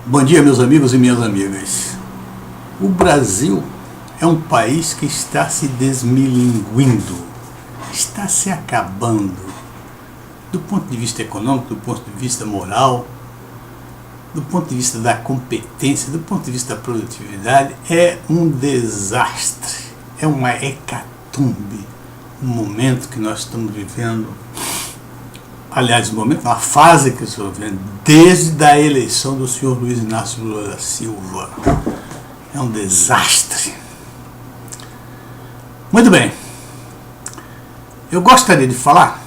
Bom dia, meus amigos e minhas amigas. O Brasil é um país que está se desmilinguindo, está se acabando, do ponto de vista econômico, do ponto de vista moral, do ponto de vista da competência, do ponto de vista da produtividade. É um desastre, é uma hecatombe, um momento que nós estamos vivendo. Aliás, no momento, na fase que estou vendo, desde a eleição do senhor Luiz Inácio Lula da Silva. É um desastre. Muito bem. Eu gostaria de falar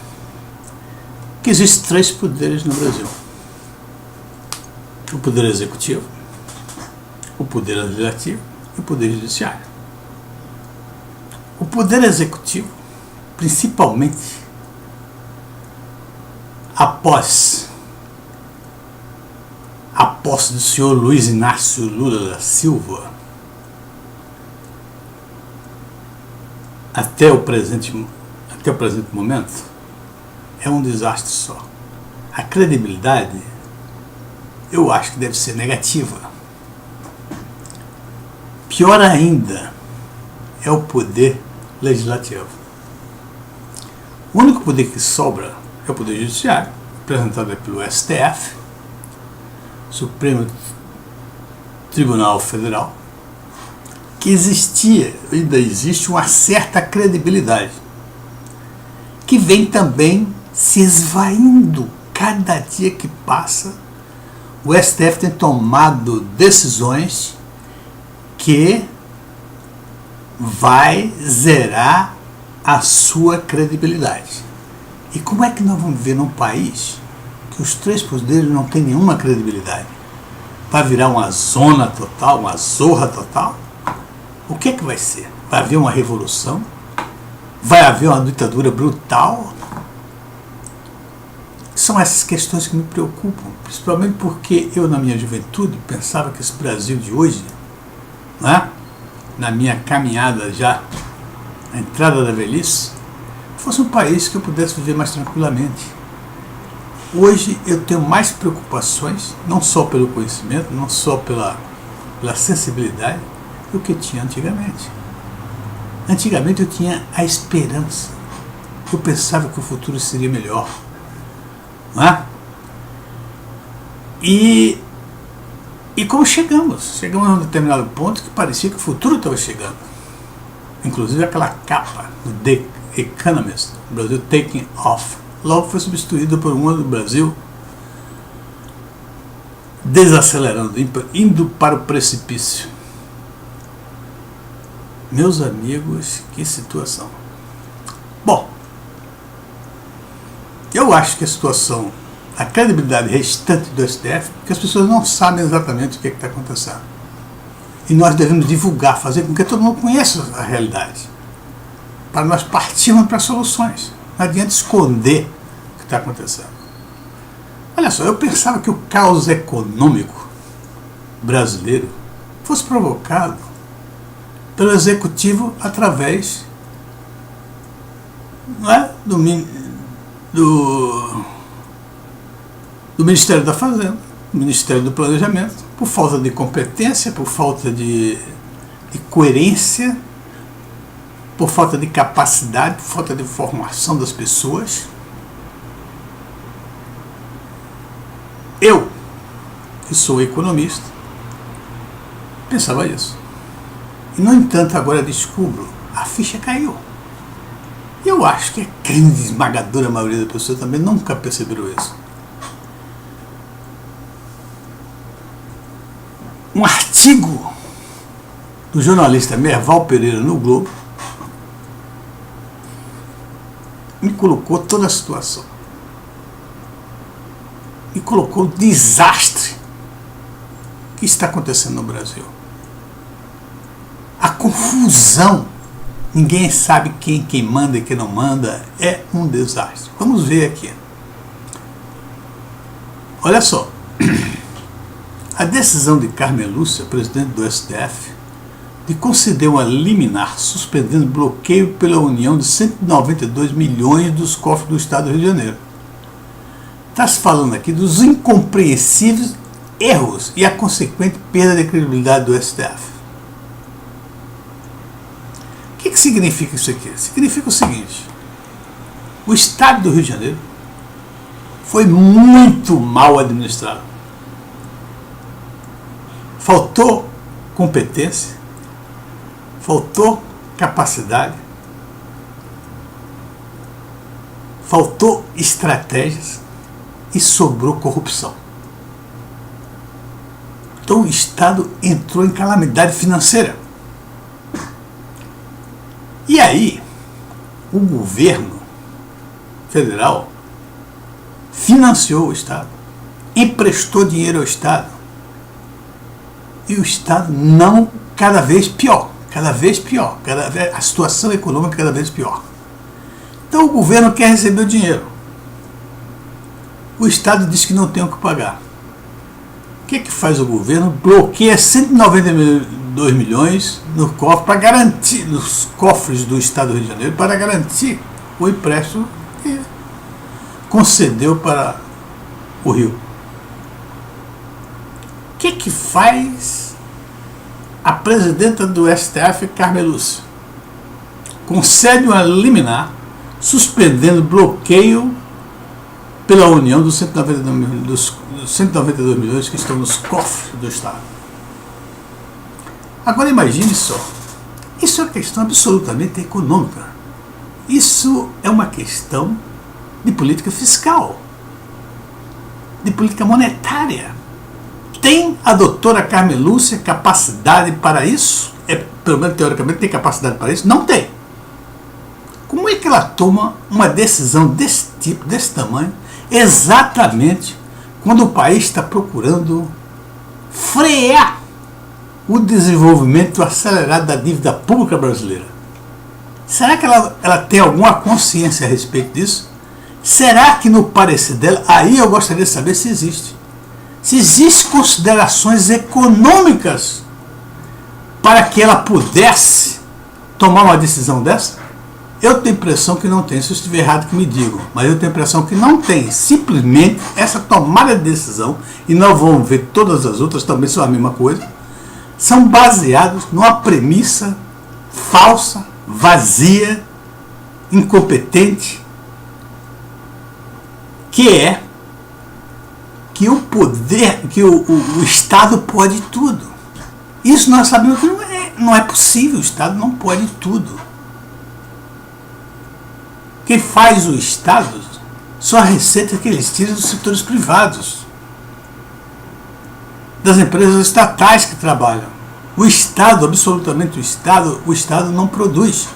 que existem 3 poderes no Brasil. O poder executivo, o poder legislativo e o poder judiciário. O poder executivo, principalmente após a posse do senhor Luiz Inácio Lula da Silva, até o presente momento, é um desastre só. A credibilidade, eu acho que deve ser negativa. Pior ainda é o poder legislativo. O único poder que sobra é o Poder Judiciário, representado pelo STF, Supremo Tribunal Federal, que existia, ainda existe uma certa credibilidade, que vem também se esvaindo. Cada dia que passa, o STF tem tomado decisões que vai zerar a sua credibilidade. E como é que nós vamos viver num país que os 3 poderes não têm nenhuma credibilidade? Vai virar uma zona total, uma zorra total? O que é que vai ser? Vai haver uma revolução? Vai haver uma ditadura brutal? São essas questões que me preocupam, principalmente porque eu, na minha juventude, pensava que esse Brasil de hoje, né, na minha caminhada já, na entrada da velhice, fosse um país que eu pudesse viver mais tranquilamente. Hoje eu tenho mais preocupações, não só pelo conhecimento, não só pela sensibilidade, do que tinha antigamente. Antigamente eu tinha a esperança, eu pensava que o futuro seria melhor. Não é? E como chegamos a um determinado ponto que parecia que o futuro estava chegando. Inclusive aquela capa do The Economist, o Brasil taking off, logo foi substituído por uma do Brasil desacelerando, indo para o precipício. Meus amigos, que situação. Bom, eu acho que a situação, a credibilidade restante do STF, porque as pessoas não sabem exatamente o que está acontecendo. E nós devemos divulgar, fazer com que todo mundo conheça a realidade, para nós partirmos para soluções. Não adianta esconder o que está acontecendo. Olha só, eu pensava que o caos econômico brasileiro fosse provocado pelo Executivo através, não é, do Ministério da Fazenda, do Ministério do Planejamento, por falta de competência, por falta de coerência, por falta de capacidade, por falta de formação das pessoas. Eu, que sou economista, pensava isso. E, no entanto, agora descubro, a ficha caiu. E eu acho que a grande esmagadora maioria das pessoas também nunca perceberam isso. Um artigo do jornalista Merval Pereira no Globo me colocou toda a situação. Me colocou o desastre que está acontecendo no Brasil. A confusão. Ninguém sabe quem manda e quem não manda. É um desastre. Vamos ver aqui. Olha só. A decisão de Carmen Lúcia, presidente do STF, de conceder uma liminar suspendendo bloqueio pela União de 192 milhões dos cofres do Estado do Rio de Janeiro. Está se falando aqui dos incompreensíveis erros e a consequente perda de credibilidade do STF. O que significa isso aqui? Significa o seguinte: o Estado do Rio de Janeiro foi muito mal administrado. Faltou competência, faltou capacidade, faltou estratégias e sobrou corrupção. Então o Estado entrou em calamidade financeira. E aí, o governo federal financiou o Estado, emprestou dinheiro ao Estado, e o Estado não, cada vez pior, a situação econômica cada vez pior. Então o governo quer receber o dinheiro. O Estado diz que não tem o que pagar. O que faz o governo? Bloqueia 192 milhões no cofre para garantir, nos cofres do Estado do Rio de Janeiro, para garantir o empréstimo que concedeu para o Rio. O que faz a presidenta do STF, Carmen Lúcia? Concede uma liminar suspendendo bloqueio pela União dos 192 milhões que estão nos cofres do Estado. Agora imagine só, isso é uma questão absolutamente econômica. Isso é uma questão de política fiscal, de política monetária. Tem a doutora Carmen Lúcia capacidade para isso? Pelo menos teoricamente tem capacidade para isso? Não tem. Como é que ela toma uma decisão desse tipo, desse tamanho, exatamente quando o país está procurando frear o desenvolvimento acelerado da dívida pública brasileira? Será que ela tem alguma consciência a respeito disso? Será que no parecer dela, aí eu gostaria de saber se existe considerações econômicas para que ela pudesse tomar uma decisão dessa? Eu tenho a impressão que não tem. Se eu estiver errado, que me digam. Mas eu tenho a impressão que não tem. Simplesmente essa tomada de decisão, e nós vamos ver todas as outras também são a mesma coisa, são baseados numa premissa falsa, vazia, incompetente, que é que o poder, que o Estado pode tudo. Isso nós sabemos que não é possível. O Estado não pode tudo. Quem faz o Estado são as receitas que eles tiram dos setores privados, das empresas estatais que trabalham. O Estado, absolutamente o Estado não produz.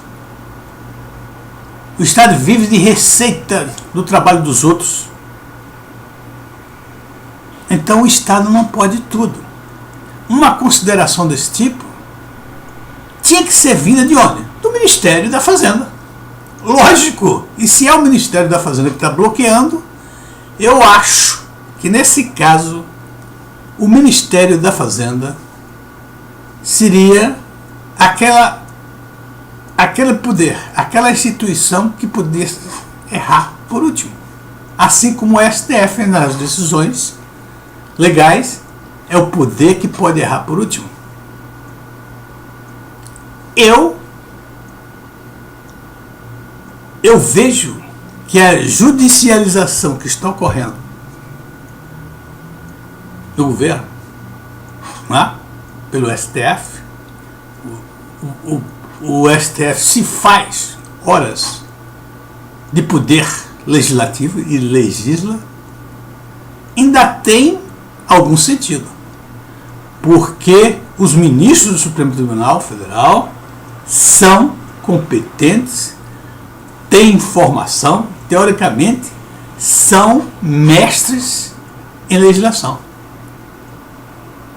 O Estado vive de receita do trabalho dos outros. Então o Estado não pode tudo. Uma consideração desse tipo tinha que ser vinda de onde? Do Ministério da Fazenda. Lógico. E se é o Ministério da Fazenda que está bloqueando, eu acho que nesse caso o Ministério da Fazenda seria aquele poder, aquela instituição que podia errar por último. Assim como o STF nas decisões legais é o poder que pode errar por último. Eu vejo que a judicialização que está ocorrendo do governo, né, pelo STF, o STF se faz horas de poder legislativo e legisla, ainda tem algum sentido, porque os ministros do Supremo Tribunal Federal são competentes, têm informação, teoricamente são mestres em legislação.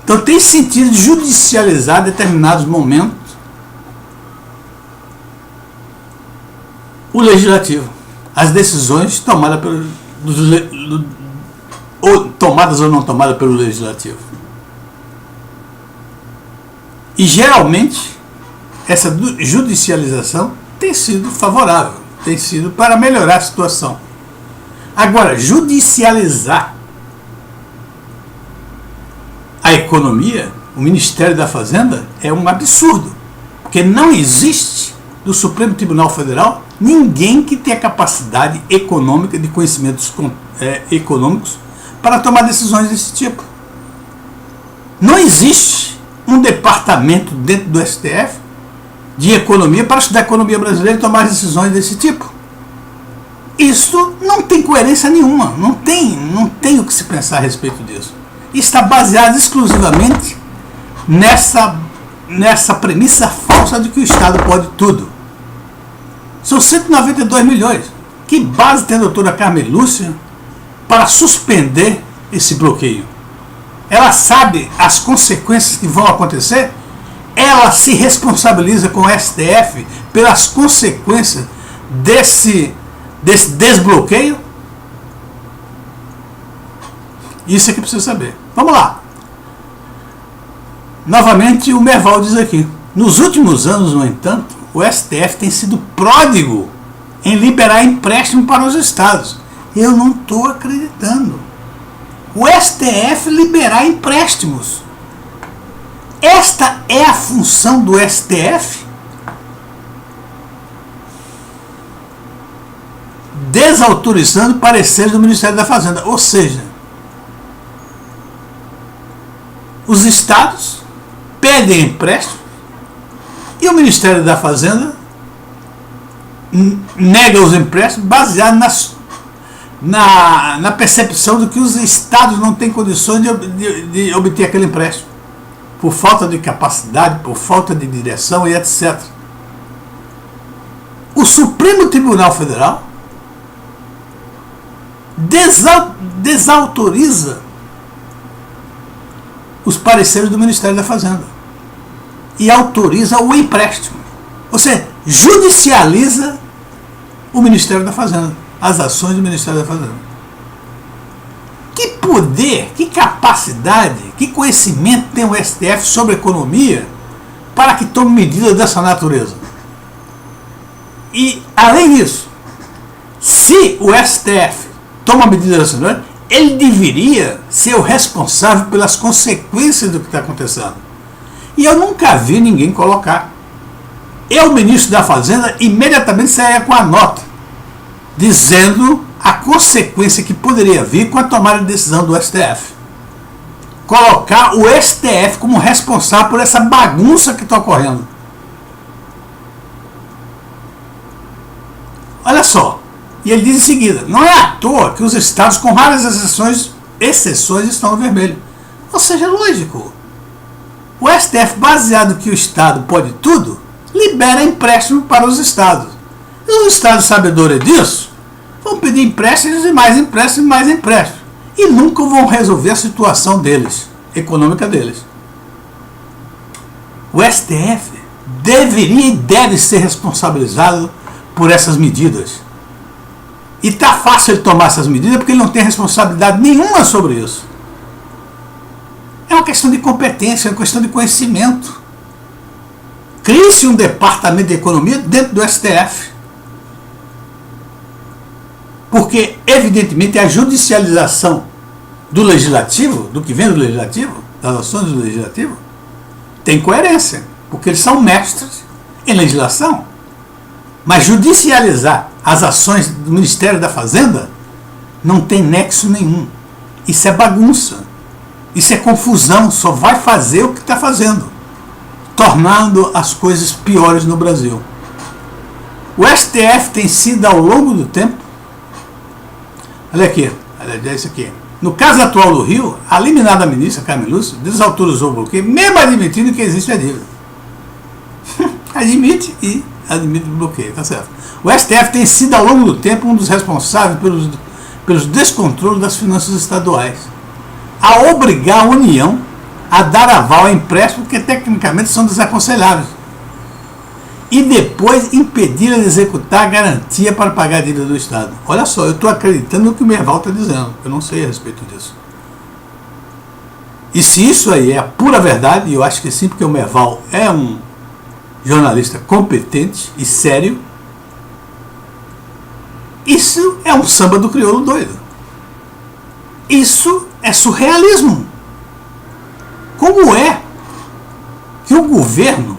Então tem sentido judicializar determinados momentos o legislativo, as decisões tomadas tomadas ou não tomadas pelo legislativo. E geralmente essa judicialização tem sido favorável, tem sido para melhorar a situação. Agora, judicializar Economia, o Ministério da Fazenda, é um absurdo. Porque não existe do Supremo Tribunal Federal ninguém que tenha capacidade econômica, de conhecimentos econômicos, para tomar decisões desse tipo. Não existe um departamento dentro do STF de economia para estudar a economia brasileira e tomar decisões desse tipo. Isso não tem coerência nenhuma, não tem o que se pensar a respeito disso. Está baseado exclusivamente nessa premissa falsa de que o Estado pode tudo. São 192 milhões. Que base tem a doutora Carmen Lúcia para suspender esse bloqueio? Ela sabe as consequências que vão acontecer? Ela se responsabiliza com o STF pelas consequências desse desbloqueio? Isso é que precisa saber. Vamos lá. Novamente o Merval diz aqui: nos últimos anos, no entanto, o STF tem sido pródigo em liberar empréstimo para os estados. Eu não estou acreditando. O STF liberar empréstimos. Esta é a função do STF? Desautorizando pareceres do Ministério da Fazenda. Ou seja, os estados pedem empréstimo e o Ministério da Fazenda nega os empréstimos baseado na percepção de que os estados não têm condições de obter aquele empréstimo, por falta de capacidade, por falta de direção e etc. O Supremo Tribunal Federal desautoriza os pareceres do Ministério da Fazenda e autoriza o empréstimo. Ou seja, judicializa o Ministério da Fazenda, as ações do Ministério da Fazenda. Que poder, que capacidade, que conhecimento tem o STF sobre economia para que tome medidas dessa natureza? E, além disso, se o STF toma medidas dessa natureza, ele deveria ser o responsável pelas consequências do que está acontecendo. E eu nunca vi ninguém colocar. O ministro da Fazenda imediatamente saía com a nota, dizendo a consequência que poderia vir com a tomada de decisão do STF. Colocar o STF como responsável por essa bagunça que está ocorrendo. Olha só. E ele diz em seguida: não é à toa que os estados, com raras exceções, estão no vermelho. Ou seja, lógico. O STF, baseado que o Estado pode tudo, libera empréstimo para os estados. E os estados sabedores disso vão pedir empréstimos e mais empréstimos e mais empréstimos. E nunca vão resolver a situação deles, econômica deles. O STF deveria e deve ser responsabilizado por essas medidas. E está fácil ele tomar essas medidas porque ele não tem responsabilidade nenhuma sobre isso. É uma questão de competência, é uma questão de conhecimento. Crie-se um departamento de economia dentro do STF. Porque, evidentemente, a judicialização do legislativo, do que vem do legislativo, das ações do legislativo, tem coerência. Porque eles são mestres em legislação. Mas judicializar as ações do Ministério da Fazenda não tem nexo nenhum. Isso é bagunça. Isso é confusão. Só vai fazer o que está fazendo, tornando as coisas piores no Brasil. O STF tem sido, ao longo do tempo, olha aqui, olha isso aqui. No caso atual do Rio, a liminar ministra Carmen Lúcia desautorizou o bloqueio, mesmo admitindo que existe a dívida. Admite o bloqueio, tá certo. O STF tem sido, ao longo do tempo, um dos responsáveis pelos descontroles das finanças estaduais, a obrigar a União a dar aval a empréstimos que tecnicamente são desaconselháveis, e depois impedir de executar a garantia para pagar a dívida do Estado. Olha só, eu estou acreditando no que o Merval está dizendo, eu não sei a respeito disso. E se isso aí é a pura verdade, e eu acho que sim, porque o Merval é um jornalista competente e sério, isso é um samba do crioulo doido. Isso é surrealismo. Como governo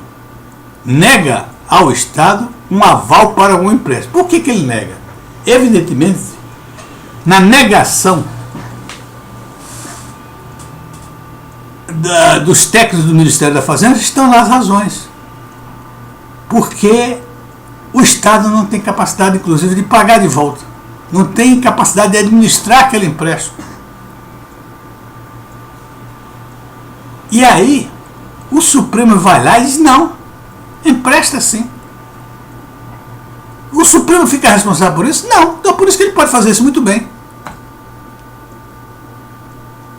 nega ao Estado um aval para um empréstimo. Por que ele nega? Evidentemente, na negação dos técnicos do Ministério da Fazenda estão lá as razões. Porque o Estado não tem capacidade, inclusive, de pagar de volta. Não tem capacidade de administrar aquele empréstimo. E aí, o Supremo vai lá e diz, não, empresta sim. O Supremo fica responsável por isso? Não, então por isso que ele pode fazer isso muito bem.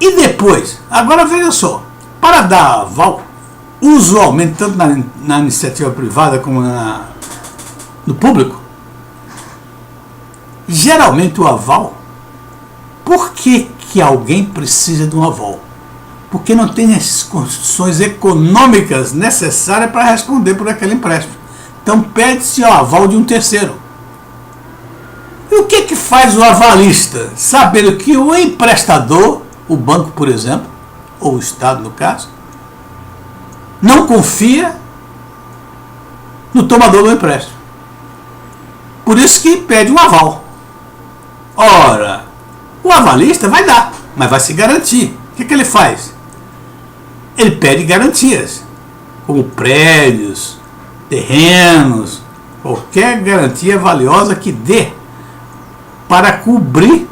E depois, agora veja só, para dar aval, usualmente, tanto na iniciativa privada como no público, geralmente o aval, por que alguém precisa de um aval? Porque não tem as condições econômicas necessárias para responder por aquele empréstimo. Então pede-se o aval de um terceiro. E o que faz o avalista? Sabendo que o emprestador, o banco, por exemplo, ou o Estado no caso, não confia no tomador do empréstimo. Por isso que pede um aval. Ora, o avalista vai dar, mas vai se garantir. O que ele faz? Ele pede garantias, como prédios, terrenos, qualquer garantia valiosa que dê para cobrir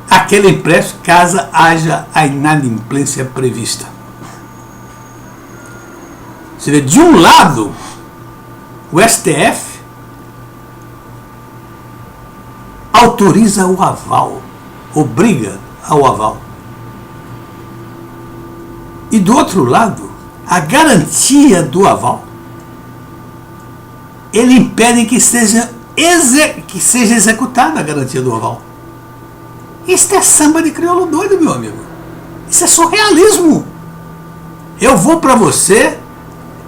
aquele empréstimo caso haja a inadimplência prevista. Você vê, de um lado, o STF autoriza o aval, obriga ao aval. E do outro lado, a garantia do aval, ele impede que seja executada a garantia do aval. Isso é samba de crioulo doido, meu amigo. Isso é surrealismo. Eu vou para você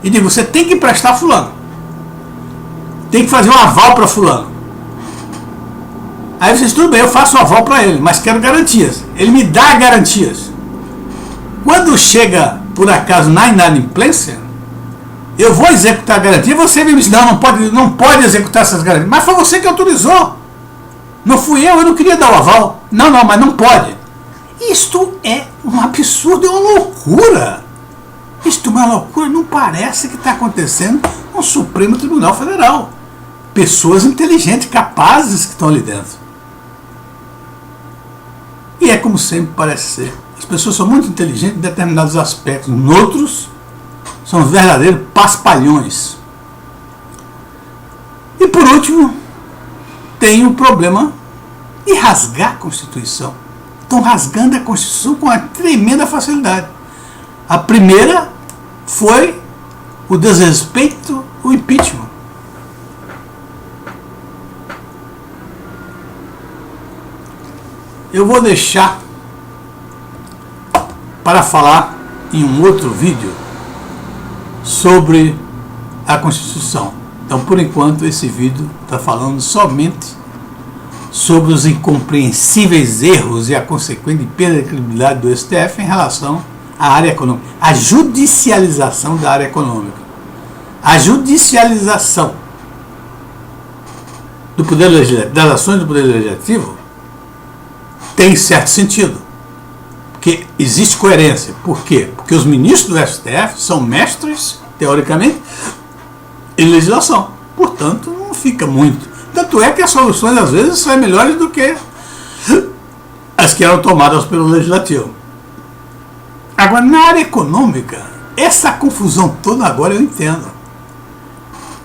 e digo, você tem que emprestar fulano. Tem que fazer um aval para fulano. Aí você diz, tudo bem, eu faço um aval para ele, mas quero garantias. Ele me dá garantias. Quando chega, por acaso, na inadimplência, eu vou executar a garantia, você me diz, não pode executar essas garantias. Mas foi você que autorizou. Não fui eu não queria dar o aval. Não, mas não pode. Isto é um absurdo, é uma loucura. Isto é uma loucura, não parece que está acontecendo no Supremo Tribunal Federal. Pessoas inteligentes, capazes que estão ali dentro. E é como sempre parece ser. As pessoas são muito inteligentes em determinados aspectos, em outros são verdadeiros paspalhões. E por último, tem o problema de rasgar a Constituição. Estão rasgando a Constituição com uma tremenda facilidade. A primeira foi o desrespeito, o impeachment. Eu vou deixar para falar em um outro vídeo sobre a Constituição. Então, por enquanto, esse vídeo está falando somente sobre os incompreensíveis erros e a consequente perda de credibilidade do STF em relação à área econômica. A judicialização da área econômica. A judicialização do Poder Legislativo, das ações do Poder Legislativo, tem certo sentido. Porque existe coerência. Por quê? Porque os ministros do STF são mestres, teoricamente, em legislação. Portanto, não fica muito. Tanto é que as soluções, às vezes, são melhores do que as que eram tomadas pelo Legislativo. Agora, na área econômica, essa confusão toda agora eu entendo.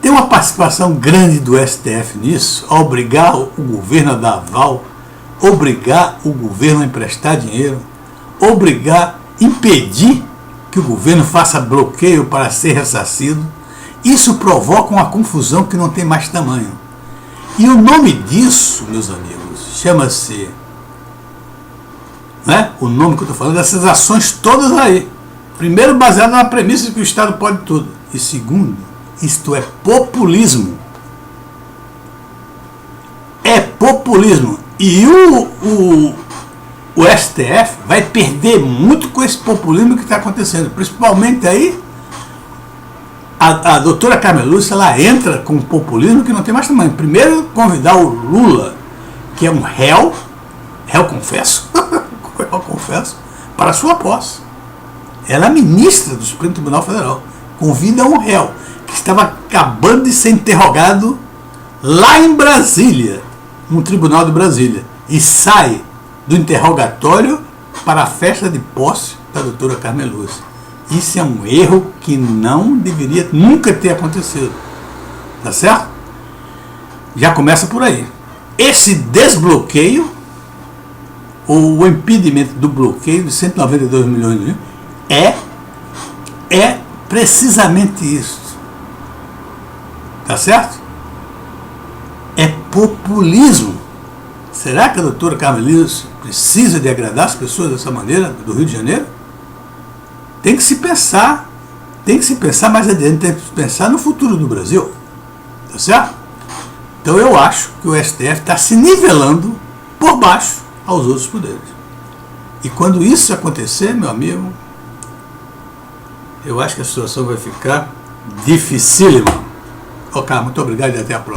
Tem uma participação grande do STF nisso, a obrigar o governo a dar aval, obrigar o governo a emprestar dinheiro, impedir que o governo faça bloqueio para ser ressarcido. Isso provoca uma confusão que não tem mais tamanho. E o nome disso, meus amigos, chama-se, né? O nome que eu estou falando, dessas ações todas aí. Primeiro, baseado na premissa de que o Estado pode tudo. E segundo, isto é populismo. É populismo. E o STF vai perder muito com esse populismo que está acontecendo. Principalmente aí a doutora Carmen Lúcia, ela entra com um populismo que não tem mais tamanho. Primeiro, convidar o Lula, que é um réu confesso, para a sua posse. Ela é ministra do Supremo Tribunal Federal. Convida um réu que estava acabando de ser interrogado lá em Brasília, no Tribunal de Brasília, e sai do interrogatório para a festa de posse da doutora Carmen Lúcia. Isso é um erro que não deveria nunca ter acontecido. Tá certo? Já começa por aí. Esse desbloqueio, ou o impedimento do bloqueio de 192 milhões de euros, é precisamente isso. Tá certo? É populismo. Será que a doutora Carmen Lúcia precisa de agradar as pessoas dessa maneira do Rio de Janeiro? Tem que se pensar mais adiante, tem que pensar no futuro do Brasil. Tá certo? Então eu acho que o STF está se nivelando por baixo aos outros poderes. E quando isso acontecer, meu amigo, eu acho que a situação vai ficar dificílima. Ok, muito obrigado e até a próxima.